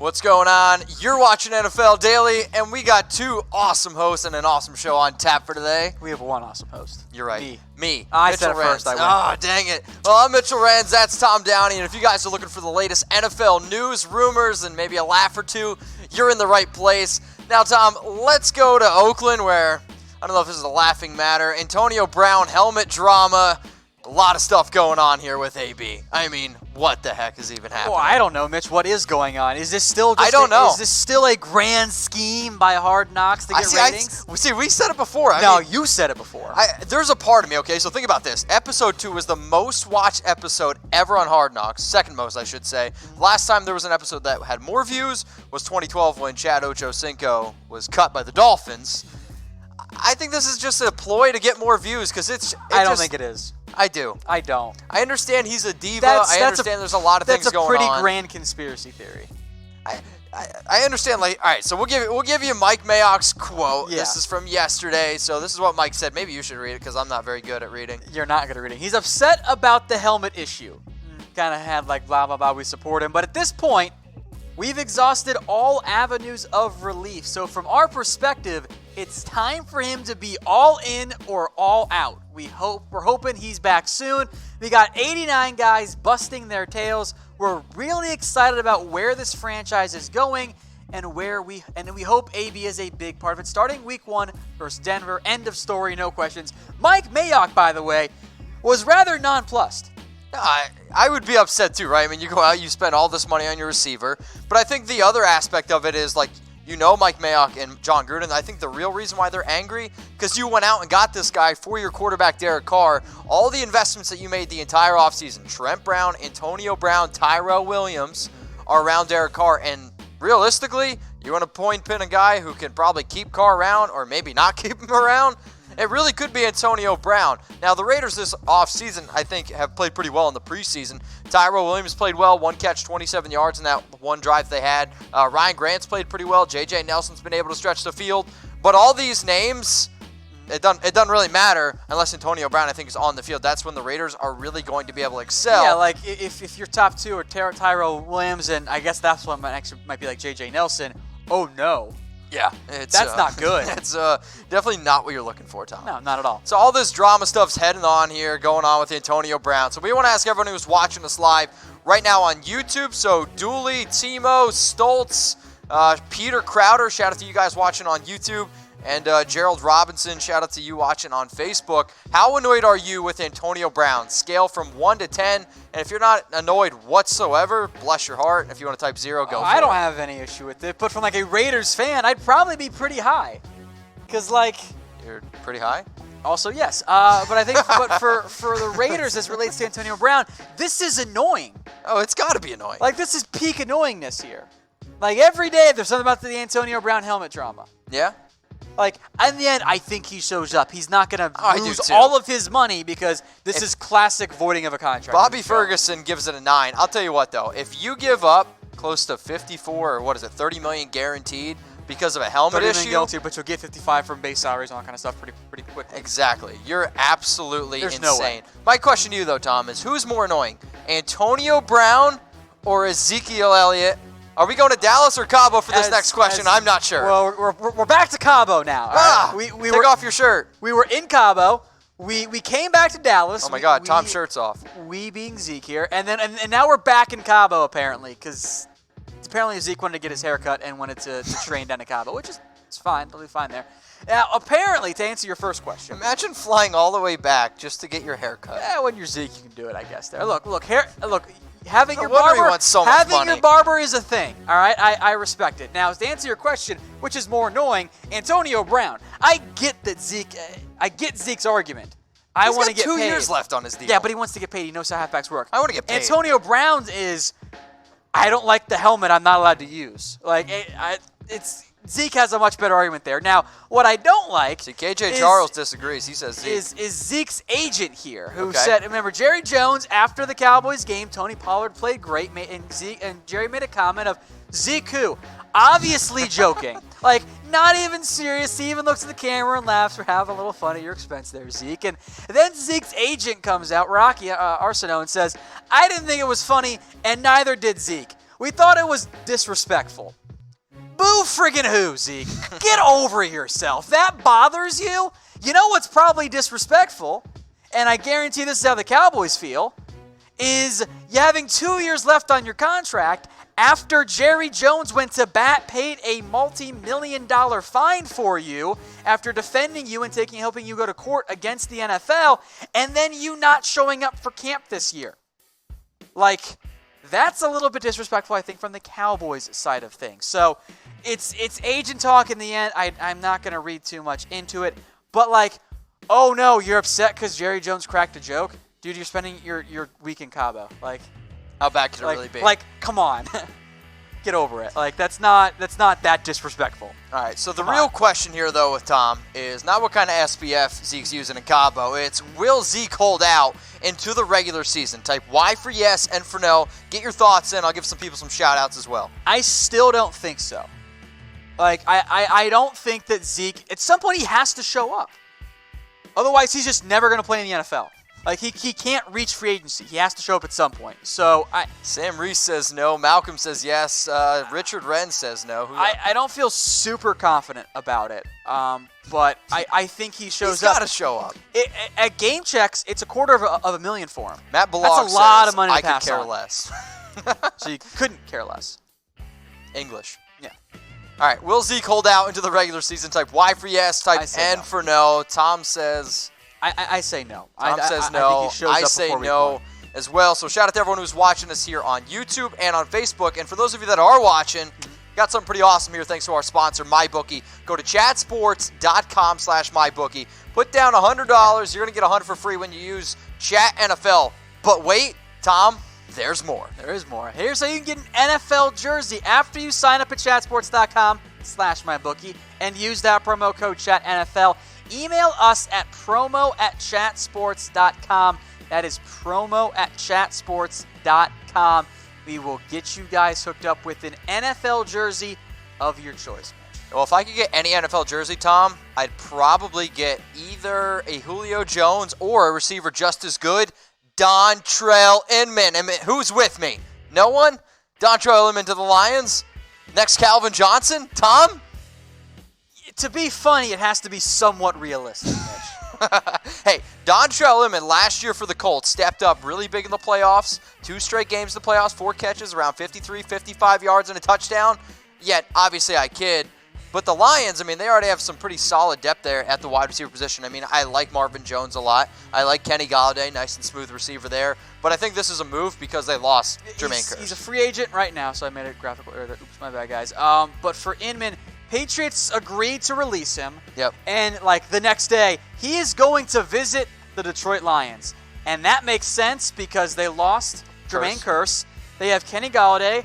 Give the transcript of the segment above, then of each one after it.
What's going on? You're watching NFL Daily, and we got two awesome hosts and an awesome show on tap for today. We have one awesome host. You're right. Me. I Mitchell said it Renz. first. I win. Oh, dang it. Well, I'm Mitchell Renz. That's Tom Downey. And if you guys are looking for the latest NFL news, rumors, and maybe a laugh or two, you're in the right place. Now, Tom, let's go to Oakland, where I don't know if this is a laughing matter. Antonio Brown helmet drama. A lot of stuff going on here with AB. I mean, what the heck is even happening? Well, I don't know, Mitch. What is going on? Is this still just I don't know. Is this still a grand scheme by Hard Knocks to get ratings? We said it before. No, you said it before. There's a part of me, okay? So think about this. Episode 2 was the most watched episode ever on Hard Knocks. Second most, I should say. Last time there was an episode that had more views was 2012 when Chad Ochocinco was cut by the Dolphins. I think this is just a ploy to get more views because I don't think it is. I do. I don't. I understand he's a diva. I understand there's a lot of things going on. That's a pretty grand conspiracy theory. I understand. Like, all right, so we'll give you Mike Mayock's quote. Yeah. This is from yesterday. So this is what Mike said. Maybe you should read it because I'm not very good at reading. You're not good at reading. He's upset about the helmet issue. Kind of had like blah blah blah. We support him, but at this point, we've exhausted all avenues of relief. So from our perspective, it's time for him to be all in or all out. We're hoping he's back soon. We got 89 guys busting their tails. We're really excited about where this franchise is going and we hope AB is a big part of it. Starting week 1 versus Denver. End of story, no questions. Mike Mayock, by the way, was rather nonplussed. I would be upset too, right? I mean, you go out, you spend all this money on your receiver. But I think the other aspect of it is, like, you know, Mike Mayock and John Gruden, I think the real reason why they're angry, because you went out and got this guy for your quarterback, Derek Carr. All the investments that you made the entire offseason, Trent Brown, Antonio Brown, Tyrell Williams, are around Derek Carr. And realistically, you want to pin a guy who can probably keep Carr around or maybe not keep him around? It really could be Antonio Brown. Now, the Raiders this offseason, I think, have played pretty well in the preseason. Tyrell Williams played well, 1 catch, 27 yards in that one drive they had. Ryan Grant's played pretty well. J.J. Nelson's been able to stretch the field. But all these names, it doesn't really matter unless Antonio Brown, I think, is on the field. That's when the Raiders are really going to be able to excel. Yeah, like if your top two are Tyrell Williams, and I guess that's one might be like J.J. Nelson, oh no. Yeah, that's not good. It's definitely not what you're looking for, Tom. No, not at all. So all this drama stuff's heading on here, going on with Antonio Brown. So we want to ask everyone who's watching us live right now on YouTube. So Dooley, Timo, Stoltz, Peter Crowder, shout out to you guys watching on YouTube. And Gerald Robinson, shout out to you watching on Facebook. How annoyed are you with Antonio Brown? Scale from 1 to 10. And if you're not annoyed whatsoever, bless your heart. If you want to type 0, go for it. I don't have any issue with it. But from like a Raiders fan, I'd probably be pretty high. Because like... You're pretty high? Also, yes. But I think for the Raiders, as it relates to Antonio Brown, this is annoying. Oh, it's got to be annoying. Like, this is peak annoyingness here. Like, every day there's something about the Antonio Brown helmet drama. Yeah? Like, in the end, I think he shows up. He's not going to lose do all of his money because this is classic voiding of a contract. Bobby Ferguson gives it a 9. I'll tell you what, though. If you give up close to 54 or $30 million guaranteed because of a helmet issue. Guilty, but you'll get 55 from base salaries and all that kind of stuff pretty quickly. Exactly. You're absolutely There's insane. No way. My question to you, though, Tom, is who's more annoying, Antonio Brown or Ezekiel Elliott? Are we going to Dallas or Cabo for this next question? I'm not sure. Well, we're back to Cabo now. Right? Take off your shirt. We were in Cabo. We came back to Dallas. Oh my God, Tom's shirt's off. We being Zeke here, and now we're back in Cabo apparently because apparently Zeke wanted to get his hair cut and wanted to train down to Cabo, which is fine, totally fine there. Now, apparently, to answer your first question, imagine flying all the way back just to get your hair cut. Yeah, when you're Zeke, you can do it, I guess. There, look. Having no your barber, your barber is a thing. All right, I respect it. Now, to answer your question, which is more annoying, Antonio Brown. I get Zeke's argument. I want to get paid. He's got 2 years left on his deal. Yeah, but he wants to get paid. He knows how halfbacks work. I want to get paid. Antonio Brown's is, I don't like the helmet I'm not allowed to use. Like it's. Zeke has a much better argument there. Now, what I don't like... See, KJ Charles disagrees. He says Zeke. Is Zeke's agent here, who said... Remember, Jerry Jones, after the Cowboys game, Tony Pollard played great, and Jerry made a comment of, Zeke who? Obviously joking. Like, not even serious. He even looks at the camera and laughs. We're having a little fun at your expense there, Zeke. And then Zeke's agent comes out, Rocky Arsenault, and says, I didn't think it was funny, and neither did Zeke. We thought it was disrespectful. Boo friggin' who, Zeke? Get over yourself. That bothers you? You know what's probably disrespectful, and I guarantee this is how the Cowboys feel, is you having 2 years left on your contract after Jerry Jones went to bat, paid a multi-million-dollar fine for you after defending you and helping you go to court against the NFL, and then you not showing up for camp this year. Like, that's a little bit disrespectful, I think, from the Cowboys side of things. So it's agent talk in the end. I'm not going to read too much into it. But, like, oh, no, you're upset because Jerry Jones cracked a joke? Dude, you're spending your week in Cabo. Like, how bad could it really be? Like, come on. Get over it. Like, that's not that disrespectful. All right, so the real question here, though, with Tom is not what kind of SPF Zeke's using in Cabo. It's, will Zeke hold out into the regular season? Type Y for yes and for no. Get your thoughts in. I'll give some people some shout-outs as well. I still don't think so. Like, I don't think that Zeke, at some point he has to show up. Otherwise, he's just never going to play in the NFL. Like, he can't reach free agency. He has to show up at some point. So Sam Reese says no. Malcolm says yes. Richard Renz says no. I don't feel super confident about it. But I think he shows up. He's got to show up. At game checks, it's $250,000 for him. Matt Bullock That's a lot of money to I pass could care on. less. So you couldn't care less. English. Yeah. All right. Will Zeke hold out into the regular season? Type Y for yes. Type N no. for no. Tom says... I say no. Tom says no. I think he shows up say before no as well. So shout out to everyone who's watching us here on YouTube and on Facebook. And for those of you that are watching, got something pretty awesome here thanks to our sponsor, MyBookie. Go to chatsports.com/MyBookie. Put down $100. You're going to get $100 for free when you use Chat NFL. But wait, Tom, there's more. There is more. Here's how you can get an NFL jersey after you sign up at chatsports.com/MyBookie and use that promo code ChatNFL. Email us at promo@chatsports.com. That is promo@chatsports.com. We will get you guys hooked up with an NFL jersey of your choice. Well, if I could get any NFL jersey, Tom, I'd probably get either a Julio Jones or a receiver just as good, Dontrelle Inman. And who's with me? No one? Dontrelle Inman to the Lions? Next Calvin Johnson? Tom? To be funny, it has to be somewhat realistic, Mitch. Hey, Dontrelle Inman last year for the Colts stepped up really big in the playoffs. 2 straight games in the playoffs, 4 catches, around 53, 55 yards and a touchdown. Yet, obviously, I kid. But the Lions, I mean, they already have some pretty solid depth there at the wide receiver position. I mean, I like Marvin Jones a lot. I like Kenny Golladay, nice and smooth receiver there. But I think this is a move because they lost Jermaine Kearse. He's a free agent right now, so I made a graphical error there. Oops, my bad, guys. But for Inman, Patriots agreed to release him. Yep. And, like, the next day, he is going to visit the Detroit Lions. And that makes sense because they lost Jermaine Kearse. They have Kenny Golladay,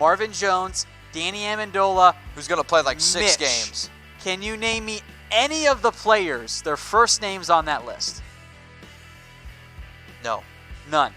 Marvin Jones, Danny Amendola. Who's going to play like 6 Mitch. games. Can you name me any of the players, their first names on that list? No. None.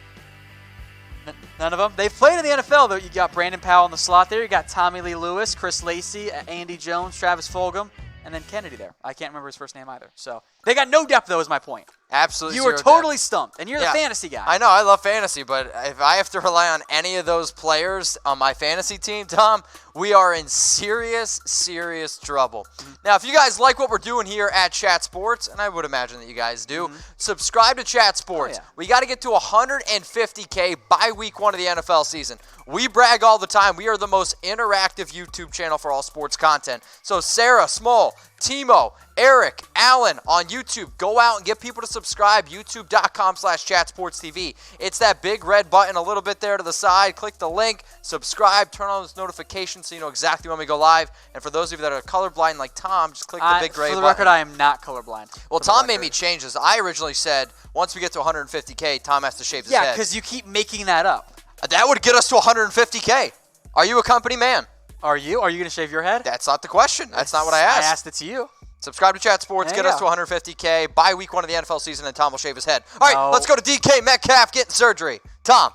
None of them? They've played in the NFL, though. You got Brandon Powell in the slot there. You got Tommy Lee Lewis, Chris Lacey, Andy Jones, Travis Fulgham, and then Kennedy there. I can't remember his first name either. So they got no depth, though, is my point. Absolutely. You were totally stumped, and you're the fantasy guy. I know. I love fantasy, but if I have to rely on any of those players on my fantasy team, Tom, we are in serious, serious trouble. Now, if you guys like what we're doing here at Chat Sports, and I would imagine that you guys do, subscribe to Chat Sports. Oh, yeah. We got to get to 150K by week 1 of the NFL season. We brag all the time. We are the most interactive YouTube channel for all sports content. So Sarah, Small, Timo, Eric, Allen on YouTube. Go out and get people to subscribe. YouTube.com/ChatSportsTV. It's that big red button a little bit there to the side. Click the link, subscribe, turn on those notifications so you know exactly when we go live. And for those of you that are colorblind like Tom, just click the big gray button. For the record, I am not colorblind. Well, Tom made me change this. I originally said once we get to 150K, Tom has to shave his head. Yeah, because you keep making that up. That would get us to 150K. Are you a company man? Are you? Are you going to shave your head? That's not the question. That's not what I asked. I asked it to you. Subscribe to Chat Sports. Get us to 150K by week 1 of the NFL season, and Tom will shave his head. All right, let's go to D.K. Metcalf getting surgery. Tom.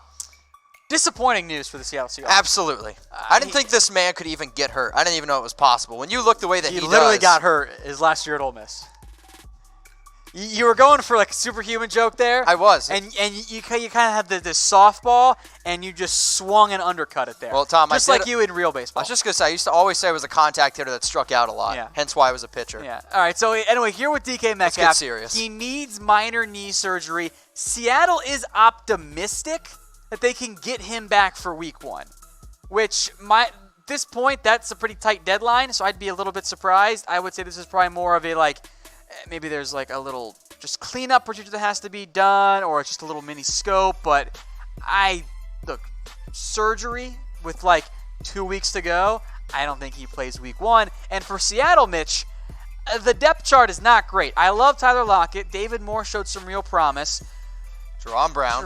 Disappointing news for the Seattle Seahawks. Absolutely. I didn't think this man could even get hurt. I didn't even know it was possible. When you look the way that he literally got hurt his last year at Ole Miss. You were going for like a superhuman joke there. I was. And you kind of had this softball, and you just swung and undercut it there. Well, Tom, just like you in real baseball. I was just going to say, I used to always say I was a contact hitter that struck out a lot. Yeah. Hence why I was a pitcher. Yeah. All right, so anyway, here with DK Metcalf. Let's get serious. He needs minor knee surgery. Seattle is optimistic that they can get him back for week 1, which at this point, that's a pretty tight deadline, so I'd be a little bit surprised. I would say this is probably more of a maybe there's like a little just cleanup procedure that has to be done, or it's just a little mini scope. But look, surgery with 2 weeks to go, I don't think he plays week 1. And for Seattle, Mitch, the depth chart is not great. I love Tyler Lockett. David Moore showed some real promise. Jerome Brown.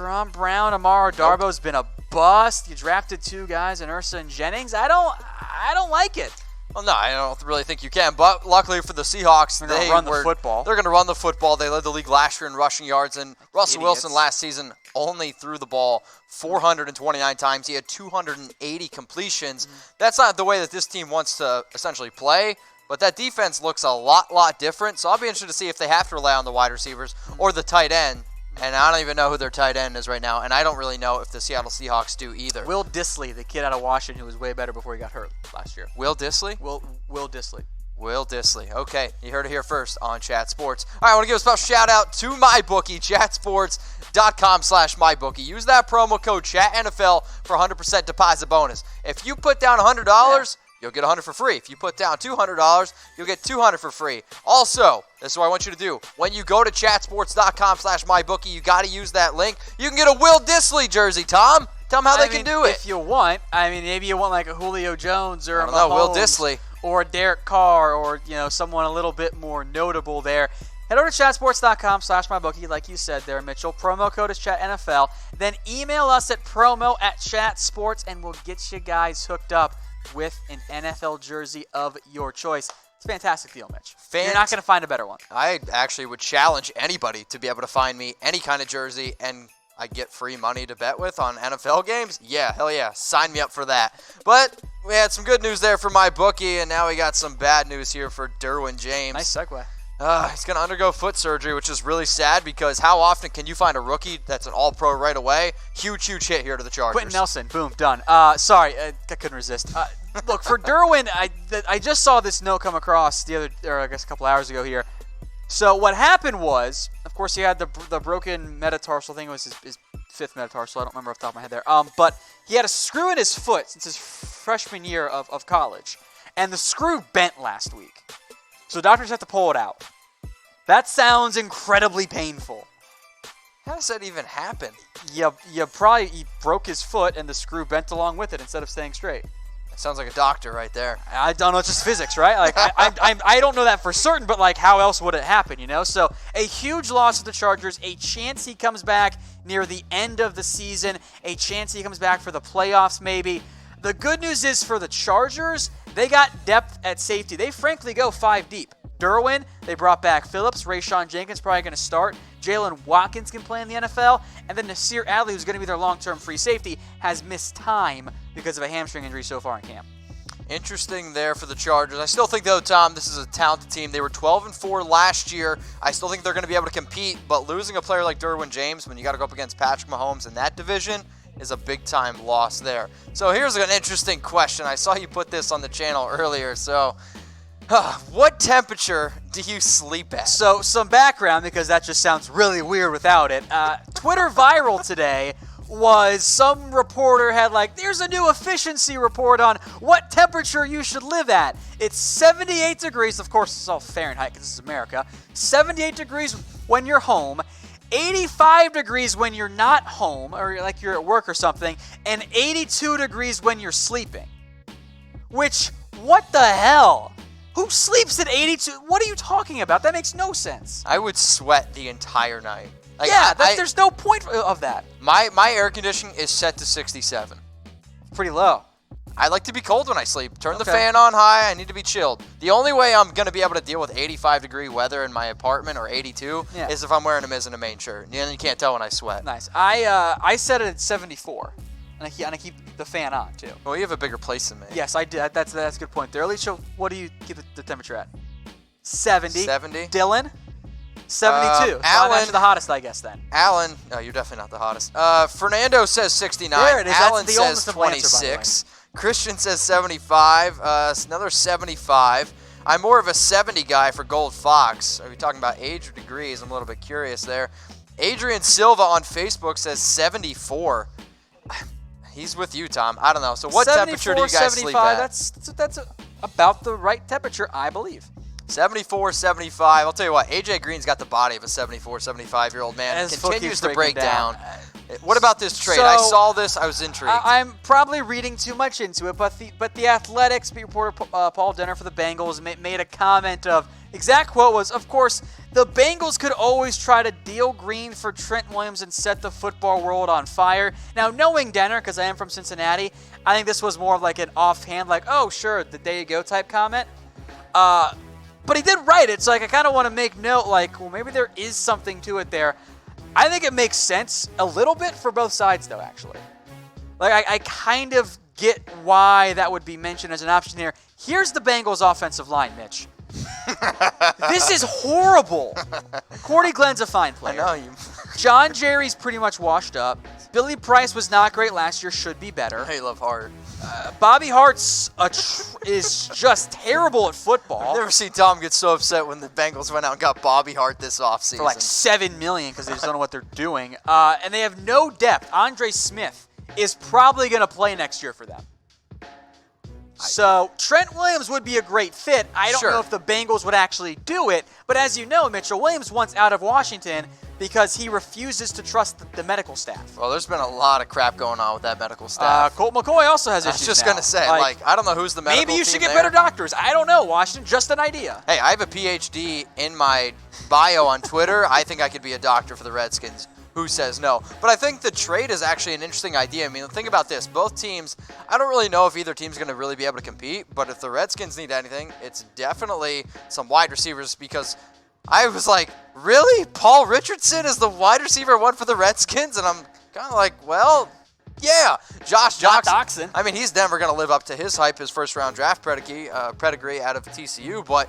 Amara Darbo's been a bust. You drafted 2 guys in Ursa and Jennings. I don't like it. Well, no, I don't really think you can. But luckily for the Seahawks, they're going to run the football. They're going to run the football. They led the league last year in rushing yards, and Russell Wilson last season only threw the ball 429 times. He had 280 completions. That's not the way that this team wants to essentially play. But that defense looks a lot different. So I'll be interested to see if they have to rely on the wide receivers or the tight end. And I don't even know who their tight end is right now. And I don't really know if the Seattle Seahawks do either. Will Dissly, the kid out of Washington who was way better before he got hurt last year. Will Dissly? Will Dissly. Will Dissly. Okay, you heard it here first on Chat Sports. All right, I want to give a special shout out to MyBookie, chatsports.com/MyBookie. Use that promo code ChatNFL for 100% deposit bonus. If you put down $100, you'll get $100 for free. If you put down $200, you'll get $200 for free. Also, this is what I want you to do. When you go to chatsports.com/MyBookie, you got to use that link. You can get a Will Dissly jersey, Tom. Tell them how they can do it. If you want, maybe you want like a Julio Jones or a Mahomes, Will Dissly. Or a Derek Carr, or someone a little bit more notable there. Head over to chatsports.com/MyBookie, like you said there, Mitchell. Promo code is ChatNFL. Then email us at promo@chatsports, and we'll get you guys hooked up with an NFL jersey of your choice. It's a fantastic deal, Mitch. You're not going to find a better one. I actually would challenge anybody to be able to find me any kind of jersey, and I get free money to bet with on NFL games. Yeah, hell yeah. Sign me up for that. But we had some good news there for MyBookie, and now we got some bad news here for Derwin James. Nice segue. He's going to undergo foot surgery, which is really sad because how often can you find a rookie that's an all-pro right away? Huge hit here to the Chargers. Quentin Nelson, boom, done. Sorry, I couldn't resist. Look, for Derwin, I just saw this note come across a couple hours ago here. So what happened was, of course, he had the broken metatarsal thing. It was his 5th metatarsal. I don't remember off the top of my head there. But he had a screw in his foot since his freshman year of college. And the screw bent last week. So doctors have to pull it out. That sounds incredibly painful. How does that even happen? He broke his foot and the screw bent along with it instead of staying straight. That sounds like a doctor right there. I don't know. It's just physics, right? I don't know that for certain, but how else would it happen, So a huge loss to the Chargers, a chance he comes back near the end of the season, a chance he comes back for the playoffs maybe. The good news is for the Chargers, they got depth at safety. They frankly go 5 deep. Derwin, they brought back Phillips. Rayshawn Jenkins probably going to start. Jalen Watkins can play in the NFL. And then Nasir Adderley, who's going to be their long-term free safety, has missed time because of a hamstring injury so far in camp. Interesting there for the Chargers. I still think, though, Tom, this is a talented team. They were 12-4 last year. I still think they're going to be able to compete. But losing a player like Derwin James when you got to go up against Patrick Mahomes in that division is a big-time loss there. So here's an interesting question. I saw you put this on the channel earlier. So what temperature do you sleep at? So some background, because that just sounds really weird without it. Twitter viral today was some reporter had there's a new efficiency report on what temperature you should live at. It's 78 degrees. Of course, it's all Fahrenheit because this is America. 78 degrees when you're home. 85 degrees when you're not home, or you're at work or something, and 82 degrees when you're sleeping. Which, what the hell? Who sleeps at 82? What are you talking about? That makes no sense. I would sweat the entire night. There's no point of that. My air conditioning is set to 67. Pretty low. I like to be cold when I sleep. Turn the fan on high. I need to be chilled. The only way I'm going to be able to deal with 85-degree weather in my apartment or 82 is if I'm wearing a Miz and a main shirt. And you can't tell when I sweat. Nice. I set it at 74, and I keep the fan on too. Well, you have a bigger place than me. Yes, I did. That's a good point there. Alicia, what do you keep the temperature at? 70. 70. Dylan? 72. Alan, Actually the hottest, I guess, then. Alan, no, you're definitely not the hottest. Fernando says 69. There it is. Alan That's the says only answer, by the way. 26. Christian says 75. Another 75. I'm more of a 70 guy for Gold Fox. Are we talking about age or degrees? I'm a little bit curious there. Adrian Silva on Facebook says 74. He's with you, Tom. I don't know. So what temperature do you guys sleep at? That's about the right temperature, I believe. 74, 75. I'll tell you what, AJ Green's got the body of a 74, 75-year-old man. As Continues to keeps break breaking down. What about this trade? So, I saw this. I was intrigued. I'm probably reading too much into it, but the Athletics beat reporter Paul Denner for the Bengals made a comment of, exact quote was, of course, the Bengals could always try to deal Green for Trent Williams and set the football world on fire. Now, knowing Denner, because I am from Cincinnati, I think this was more of like an offhand, like, oh, sure, there you go type comment. But he did write it, so like I kind of want to make note, like, well, maybe there is something to it there. I think it makes sense a little bit for both sides, though, actually. Like, I kind of get why that would be mentioned as an option here. Here's the Bengals' offensive line, Mitch. This is horrible. Cordy Glenn's a fine player. I know you. John Jerry's pretty much washed up. Billy Price was not great last year, should be better. I love Hart. Bobby Hart's is just terrible at football. I've never seen Tom get so upset when the Bengals went out and got Bobby Hart this offseason. For like $7 million because they just don't know what they're doing. And they have no depth. Andre Smith is probably going to play next year for them. So Trent Williams would be a great fit. I don't know if the Bengals would actually do it. But as you know, Mitchell Williams wants out of Washington because he refuses to trust the medical staff. Well, there's been a lot of crap going on with that medical staff. Colt McCoy also has issues I was just now. going to say, like, I don't know who's the medical Maybe you should team get there. better doctors. I don't know, Washington. Just an idea. Hey, I have a PhD in my bio on Twitter. I think I could be a doctor for the Redskins. Who says no? But I think the trade is actually an interesting idea. I mean, think about this. Both teams, I don't really know if either team's going to really be able to compete, but if the Redskins need anything, it's definitely some wide receivers because I was like, really? Paul Richardson is the wide receiver one for the Redskins? And I'm kind of like, well, yeah. Josh Doxson. I mean, he's never going to live up to his hype, his first-round draft pedigree out of TCU, but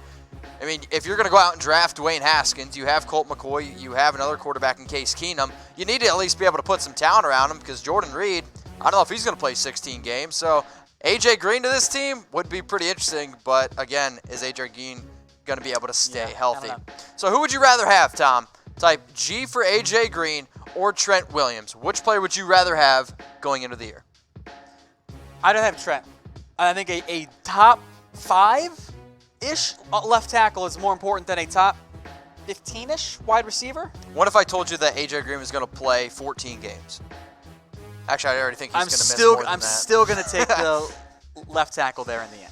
I mean, if you're going to go out and draft Dwayne Haskins, you have Colt McCoy, you have another quarterback in Case Keenum, you need to at least be able to put some talent around him because Jordan Reed, I don't know if he's going to play 16 games. So A.J. Green to this team would be pretty interesting, but again, is A.J. Green going to be able to stay healthy? So who would you rather have, Tom? Type G for A.J. Green or Trent Williams. Which player would you rather have going into the year? I'd have Trent. I think a top 5-ish left tackle is more important than a top 15-ish wide receiver. What if I told you that A.J. Green was going to play 14 games? Actually, I already think he's going to miss more than that. I'm still going to take the left tackle there in the end.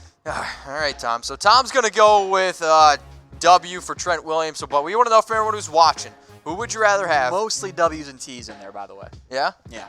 All right, Tom. So Tom's going to go with W for Trent Williams. But we want to know from everyone who's watching, who would you rather have? Mostly W's and T's in there, by the way. Yeah? Yeah.